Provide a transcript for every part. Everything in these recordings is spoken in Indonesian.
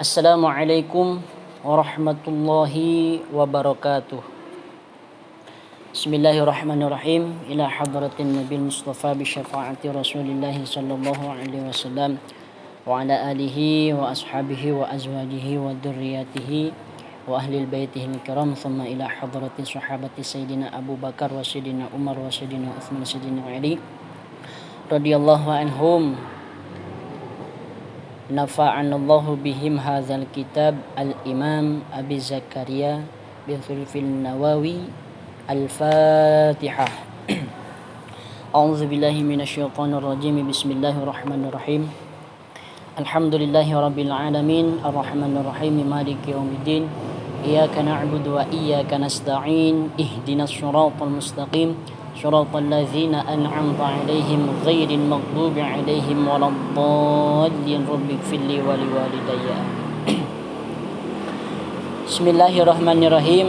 Assalamualaikum warahmatullahi wabarakatuh. Bismillahirrahmanirrahim. Ila hadratin Nabil Mustafa bi syafaati Rasulillah sallallahu alaihi wasallam wa ala alihi wa ashabihi wa azwajihi wa dzurriyyatihi wa ahli baitihi al-kiram, thumma ila hadratin sahabati Sayyidina Abu Bakar wa Sayyidina Umar wa Sayyidina Utsman wa Sayyidina Ali radhiyallahu anhum. Nafa'anallahu bihim hadzal kitab al-Imam Abi Zakaria bi Thulfil Nawawi. Al-Fatihah. A'udzu billahi minasyaitonir rajim. Bismillahirrahmanirrahim. Alhamdulillahi rabbil alamin, arrahmanir rahim, maliki yaumiddin. Iyyaka na'budu wa iyyaka nasta'in. Ihdinas shiratal mustaqim. Shiratal ladzina an'amta 'alaihim ghairil maghdubi 'alaihim waladdallin. Rabbighfirli wa liwalidayya. Bismillahirrahmanirrahim.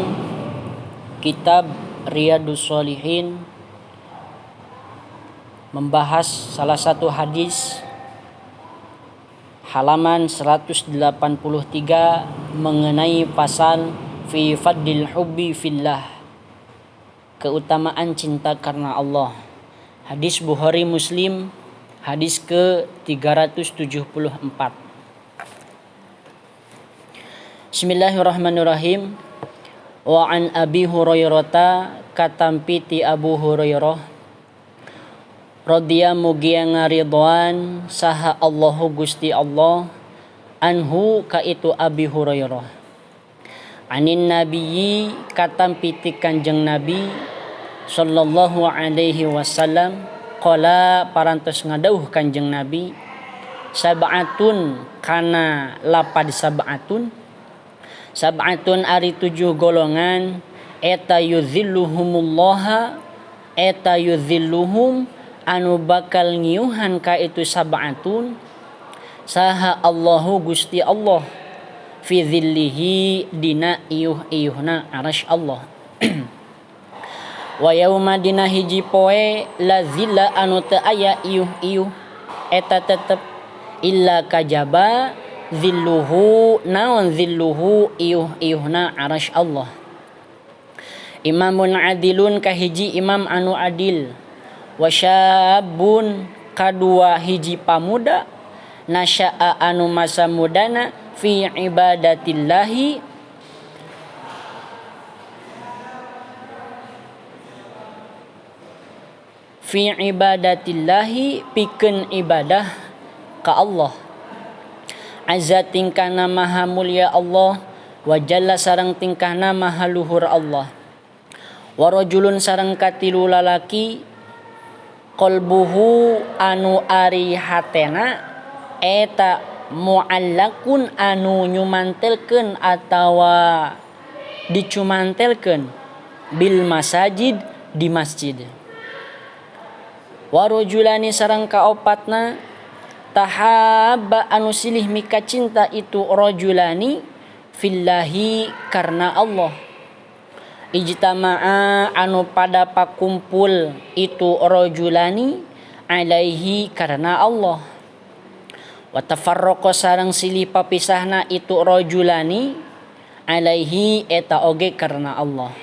Kitab Riyadhus Shalihin membahas salah satu hadis halaman 183 mengenai pasal fi fadlil hubbi fillah, keutamaan cinta karena Allah. Hadis Bukhari Muslim, hadis ke 374. Bismillahirrahmanirrahim. Wa an Abi Hurairah, katampiti Abu Hurairah radhiya mugia ngaridwan saha Allahu Gusti Allah anhu ka itu Abi Hurairah, anin nabiyyi katampiti Kanjeng Nabi sallallahu alaihi wasallam qala parantos ngadauh Kanjeng Nabi sab'atun kana lapad sab'atun ari 7 golongan eta yuzilluhum anu bakal ngiuhan ka itu sab'atun saha Allahu Gusti Allah fi dhillihi dina iuh-iuhna arasy Allah. Wa yauma dina hiji poe la zilla anu teu aya iuh-iuh eta tetep illa kajaba zilluhu, naon zilluhu iuh-iuhna arasy Allah. Imamun adilun kahiji imam anu adil, wa syabun kadua hiji pamuda, nasya'a anu masa mudana fi ibadatillahi pikeun ibadah ka Allah. Azza tingkahna maha mulia Allah, wa jalla sareng tingkahna maha luhur Allah. Wa rajulun sareng katilu lalaki qalbuhu anu ari hatena eta muallakun anu nyumantelkeun atawa dicumantelkeun bil masajid di masjid. Wa rajulani sareng kaopatna tahabba anu silih mika cinta itu rajulani fillahi karena Allah. Ijtama'a anu pada pakumpul itu rajulani alaihi karena Allah. Wa tafarraqa sareng silih papisahna itu rajulani alaihi eta oge karena Allah.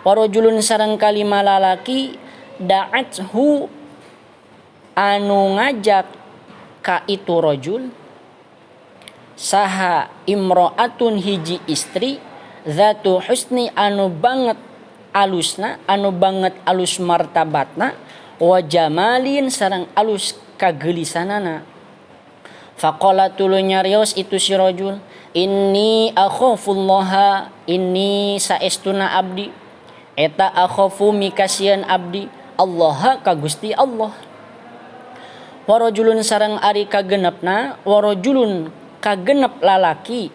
Wa rajulun sareng kalima lalaki da'athu anu ngajak ka itu rajul saha imro'atun hiji istri zatu husni anu banget alusna, anu banget alus martabatna, wa jamalin sareng alus kagelisanana. Faqala tuluy nyarios itu si rajul, inni akhafullaha, inni saestuna abdi eta akhafu mikasieun abdi Allah ka Gusti Allah. Warajulun sareng ari kagenepna, warajulun kagenep lalaki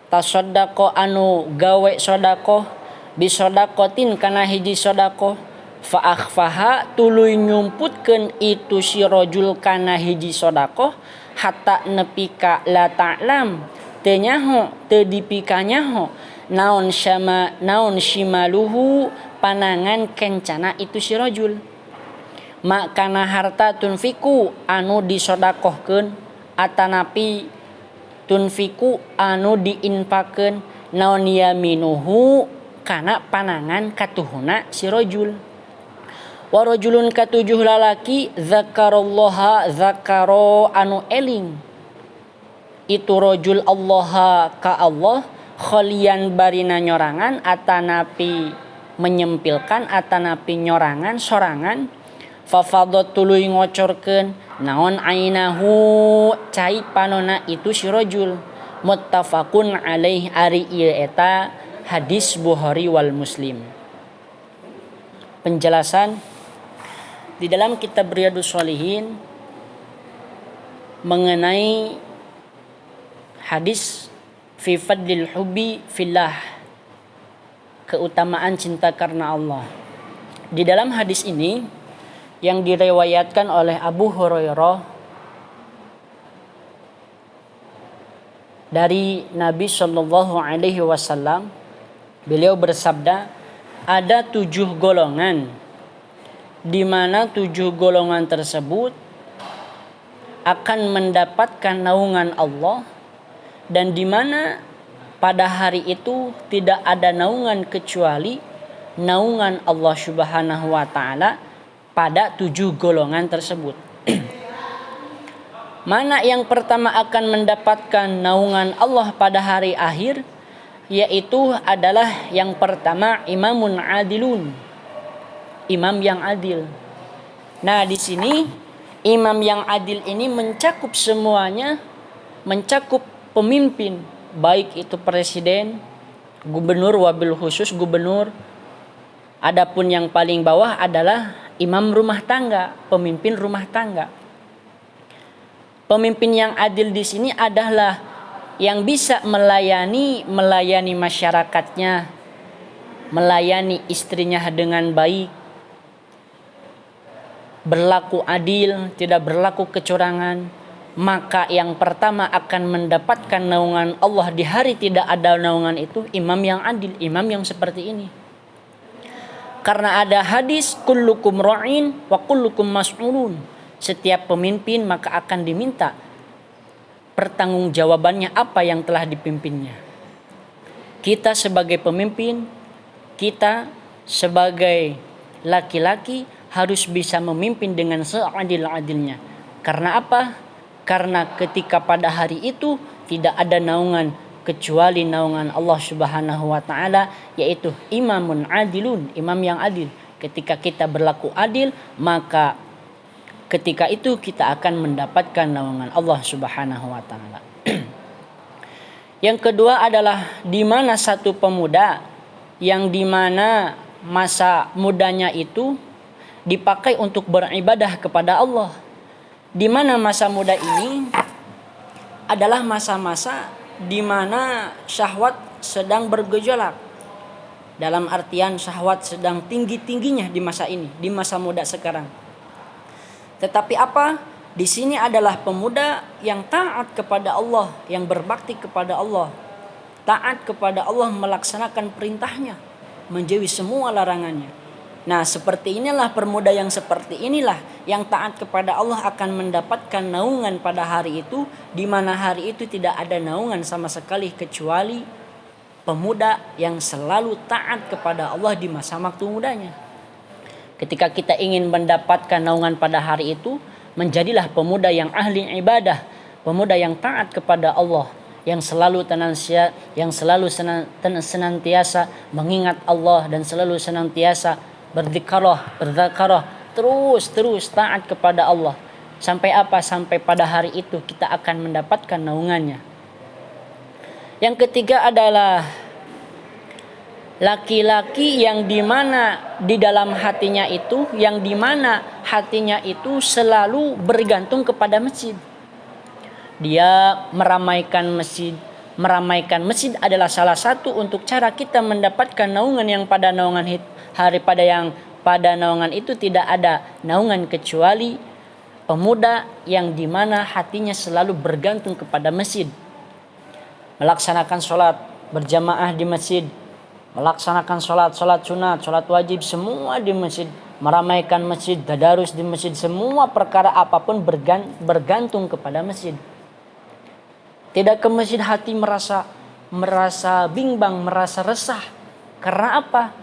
tasaddaqa anu gawe sedekah bisodaqatin kana hiji sedekah fa akhfaha tuluy nyumputkeun itu si rajul kana hiji sedekah hatta nepi ka la ta'lam teu nyaho teu dipikanyaho naon shimaluhu panangan kencana itu si rajul. Makana harta tunfiku anu disodakohkeun atanapi tunfiku anu diinfakeun naon yaminuhu kana panangan katuhuna si rajul. Wa rajulun katujuh lalaki zakarallaha zakaro anu eling itu rajul Allah ka Allah khalian barina nyorangan atanapi menyempilkan atanapi nyorangan sorangan fafadat tuluy ngocorkeun naon ainahu cai panona itu si rajul muttafaqun alaih ari ieu eta hadis Bukhari wal Muslim. Penjelasan di dalam kitab Riyadhus Shalihin mengenai hadis fi fadlil hubbi fillah, keutamaan cinta karena Allah. Di dalam hadis ini yang diriwayatkan oleh Abu Hurairah dari Nabi Shallallahu Alaihi Wasallam, beliau bersabda, ada 7 golongan, di mana 7 golongan tersebut akan mendapatkan naungan Allah, dan di mana pada hari itu tidak ada naungan kecuali naungan Allah Subhanahu wa taala pada 7 golongan tersebut. Mana yang pertama akan mendapatkan naungan Allah pada hari akhir, yaitu adalah yang pertama imamun adilun, imam yang adil. Nah, di sini imam yang adil ini mencakup semuanya, mencakup pemimpin, baik itu presiden, gubernur, wabil khusus gubernur. Adapun yang paling bawah adalah imam rumah tangga, pemimpin rumah tangga. Pemimpin yang adil di sini adalah yang bisa melayani masyarakatnya, melayani istrinya dengan baik, berlaku adil, tidak berlaku kecurangan. Maka yang pertama akan mendapatkan naungan Allah di hari tidak ada naungan itu imam yang adil, imam yang seperti ini. Karena ada hadis kullukum ra'in wa kullukum mas'ulun. Setiap pemimpin maka akan diminta pertanggungjawabannya apa yang telah dipimpinnya. Kita sebagai pemimpin, kita sebagai laki-laki harus bisa memimpin dengan seadil-adilnya. Karena apa? Karena ketika pada hari itu tidak ada naungan kecuali naungan Allah Subhanahu wa taala, yaitu imamun adilun, imam yang adil. Ketika kita berlaku adil, maka ketika itu kita akan mendapatkan naungan Allah Subhanahu wa taala. Yang kedua adalah di mana satu pemuda yang di mana masa mudanya itu dipakai untuk beribadah kepada Allah. Di mana masa muda ini adalah masa-masa di mana syahwat sedang bergejolak. Dalam artian syahwat sedang tinggi-tingginya di masa ini, di masa muda sekarang. Tetapi apa? Di sini adalah pemuda yang taat kepada Allah, yang berbakti kepada Allah. Taat kepada Allah, melaksanakan perintahnya, menjauhi semua larangannya. Nah, seperti inilah pemuda yang seperti inilah yang taat kepada Allah akan mendapatkan naungan pada hari itu, di mana hari itu tidak ada naungan sama sekali kecuali pemuda yang selalu taat kepada Allah di masa waktu mudanya. Ketika kita ingin mendapatkan naungan pada hari itu, menjadilah pemuda yang ahli ibadah, pemuda yang taat kepada Allah, yang selalu senantiasa mengingat Allah dan selalu senantiasa berdzikrah, terus taat kepada Allah. Sampai apa? Sampai pada hari itu kita akan mendapatkan naungannya. Yang ketiga adalah laki-laki yang dimana di dalam hatinya itu, yang dimana hatinya itu selalu bergantung kepada masjid. Dia meramaikan masjid. Meramaikan masjid adalah salah satu untuk cara kita mendapatkan naungan yang pada naungan hari pada naungan itu tidak ada naungan kecuali pemuda yang dimana hatinya selalu bergantung kepada masjid. Melaksanakan sholat berjamaah di masjid, melaksanakan sholat sunat, sholat wajib, semua di masjid, meramaikan masjid, tadarus di masjid, semua perkara apapun bergantung kepada masjid. Tidak ke masjid hati merasa bimbang, merasa resah. Karena apa?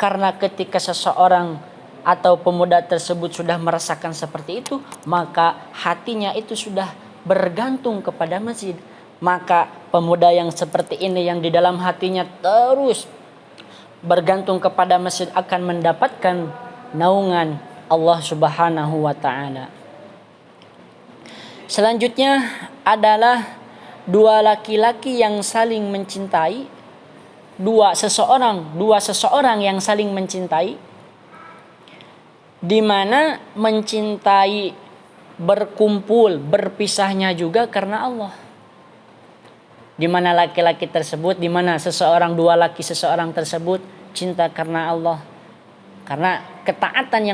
Karena ketika seseorang atau pemuda tersebut sudah merasakan seperti itu, maka hatinya itu sudah bergantung kepada masjid. Maka pemuda yang seperti ini, yang di dalam hatinya terus bergantung kepada masjid, akan mendapatkan naungan Allah Subhanahu wa taala. Selanjutnya adalah dua laki-laki yang saling mencintai, dua seseorang yang saling mencintai, di mana mencintai berkumpul, berpisahnya juga karena Allah. Di mana laki-laki tersebut, di mana dua laki seseorang tersebut cinta karena Allah. Karena ketaatan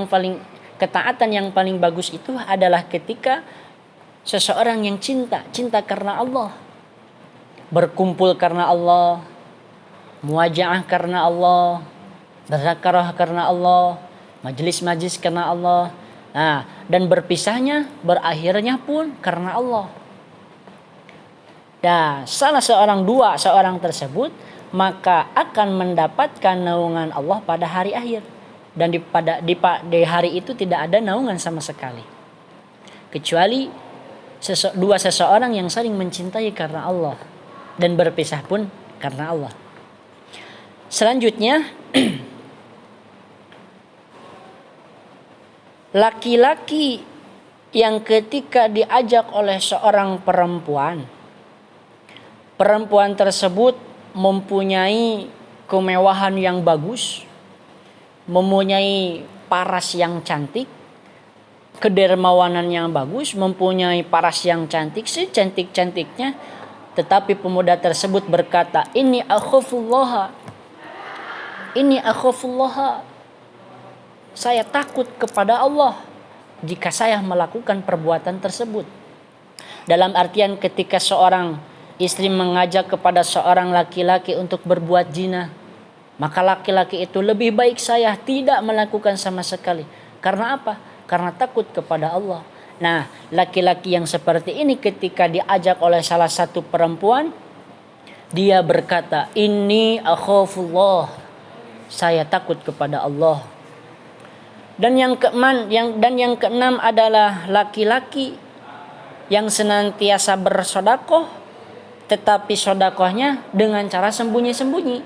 yang paling bagus itu adalah ketika seseorang yang cinta karena Allah. Berkumpul karena Allah, muajaah karena Allah, berzakarah karena Allah, majlis-majlis karena Allah. Nah, dan berakhirnya pun karena Allah. Dan salah seorang tersebut maka akan mendapatkan naungan Allah pada hari akhir. Dan di hari itu tidak ada naungan sama sekali, kecuali dua seseorang yang saling mencintai karena Allah dan berpisah pun karena Allah. Selanjutnya, laki-laki yang ketika diajak oleh seorang perempuan tersebut mempunyai kemewahan yang bagus, mempunyai paras yang cantik, kedermawanan yang bagus, mempunyai paras yang cantik, secantik-cantiknya, tetapi pemuda tersebut berkata, ini akhafullah, saya takut kepada Allah jika saya melakukan perbuatan tersebut. Dalam artian ketika seorang istri mengajak kepada seorang laki-laki untuk berbuat zina, maka laki-laki itu lebih baik saya tidak melakukan sama sekali. Karena apa? Karena takut kepada Allah. Nah, laki-laki yang seperti ini ketika diajak oleh salah satu perempuan, dia berkata, inni akhafullah, saya takut kepada Allah. Dan yang keenam adalah laki-laki yang senantiasa bersedekah, tetapi sedekahnya dengan cara sembunyi-sembunyi.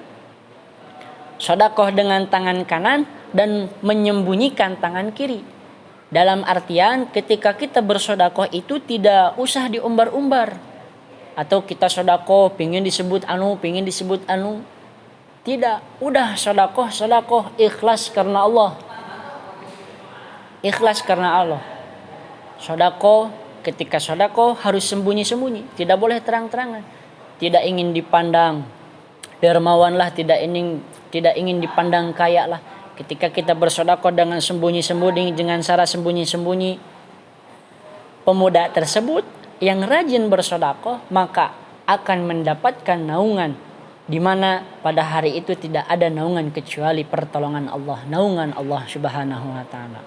Sedekah dengan tangan kanan dan menyembunyikan tangan kiri. Dalam artian ketika kita bersedekah itu tidak usah diumbar-umbar. Atau kita sedekah pingin disebut anu. Tidak, udah sedekah ikhlas karena Allah. Ikhlas karena Allah. Ketika sedekah harus sembunyi-sembunyi, tidak boleh terang-terangan. Tidak ingin dipandang dermawan lah, tidak ingin dipandang kaya lah. Ketika kita bersedekah dengan sembunyi-sembunyi, dengan cara sembunyi-sembunyi, pemuda tersebut yang rajin bersedekah maka akan mendapatkan naungan, di mana pada hari itu tidak ada naungan kecuali pertolongan Allah, naungan Allah Subhanahu wa taala.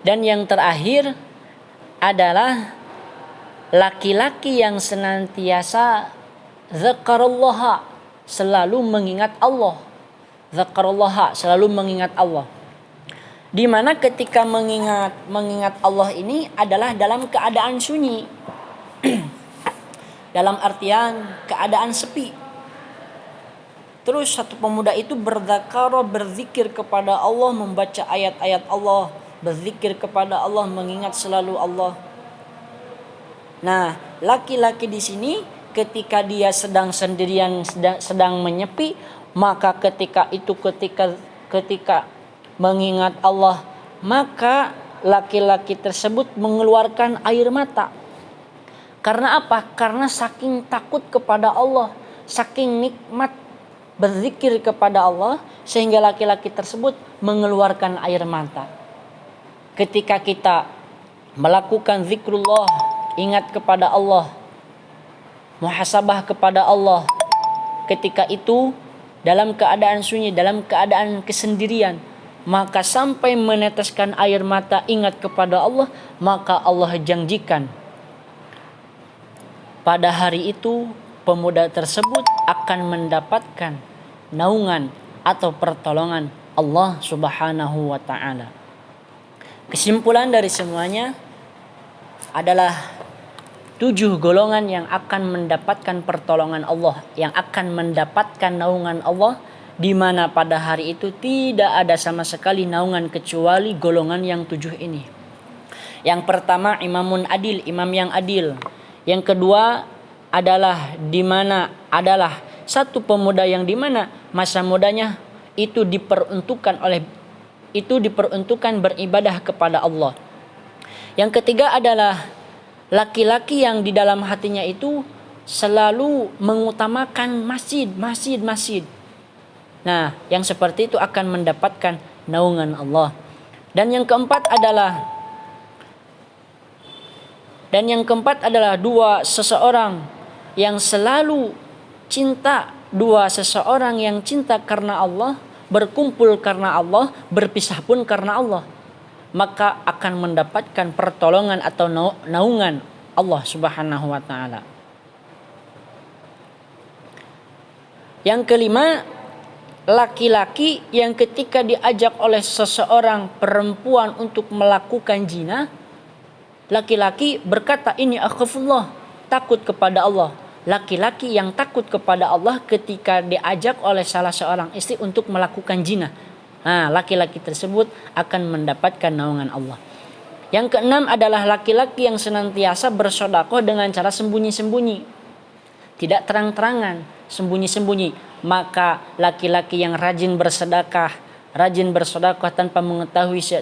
Dan yang terakhir adalah laki-laki yang senantiasa zakarullah, selalu mengingat Allah. Zakarullah, selalu mengingat Allah. Di mana ketika mengingat Allah ini adalah dalam keadaan sunyi. Dalam artian keadaan sepi. Terus satu pemuda itu berzikir kepada Allah, membaca ayat-ayat Allah, berzikir kepada Allah, mengingat selalu Allah. Nah, laki-laki di sini ketika dia sedang sendirian, sedang menyepi, maka ketika mengingat Allah, maka laki-laki tersebut mengeluarkan air mata. Karena apa? Karena saking takut kepada Allah, saking nikmat berzikir kepada Allah, sehingga laki-laki tersebut mengeluarkan air mata. Ketika kita melakukan zikrullah, ingat kepada Allah, muhasabah kepada Allah, ketika itu dalam keadaan sunyi, dalam keadaan kesendirian, maka sampai meneteskan air mata ingat kepada Allah, maka Allah janjikan pada hari itu pemuda tersebut akan mendapatkan naungan atau pertolongan Allah Subhanahu wa taala. Kesimpulan dari semuanya adalah 7 golongan yang akan mendapatkan pertolongan Allah, yang akan mendapatkan naungan Allah, di mana pada hari itu tidak ada sama sekali naungan kecuali golongan yang 7 ini. Yang pertama imamun adil, imam yang adil. Yang kedua adalah adalah satu pemuda yang di mana masa mudanya itu diperuntukkan beribadah kepada Allah. Yang ketiga adalah laki-laki yang di dalam hatinya itu selalu mengutamakan masjid. Nah, yang seperti itu akan mendapatkan naungan Allah. Dan yang keempat adalah dua seseorang yang cinta karena Allah, berkumpul karena Allah, berpisah pun karena Allah, maka akan mendapatkan pertolongan atau naungan Allah Subhanahu wa taala. Yang kelima, laki-laki yang ketika diajak oleh seseorang perempuan untuk melakukan zina, laki-laki berkata, ini akhafullah, takut kepada Allah. Laki-laki yang takut kepada Allah ketika diajak oleh salah seorang istri untuk melakukan zina, nah, laki-laki tersebut akan mendapatkan naungan Allah. Yang keenam adalah laki-laki yang senantiasa bersedekah dengan cara sembunyi-sembunyi, tidak terang-terangan, sembunyi-sembunyi. Maka laki-laki yang rajin bersedekah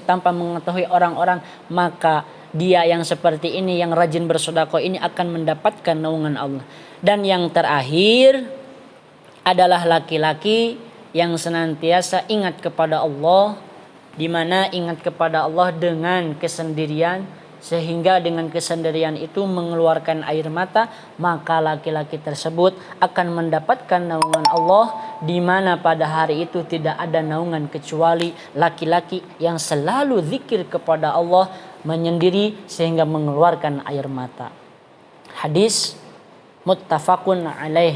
tanpa mengetahui orang-orang, maka dia yang seperti ini, yang rajin bersedekah ini akan mendapatkan naungan Allah. Dan yang terakhir adalah laki-laki yang senantiasa ingat kepada Allah, di mana ingat kepada Allah dengan kesendirian, sehingga dengan kesendirian itu mengeluarkan air mata, maka laki-laki tersebut akan mendapatkan naungan Allah, di mana pada hari itu tidak ada naungan kecuali laki-laki yang selalu zikir kepada Allah, menyendiri sehingga mengeluarkan air mata. Hadis muttafaqun alaih,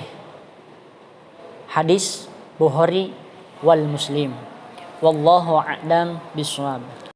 hadis Bukhari wal Muslim. Wallahu a'lam bishawab.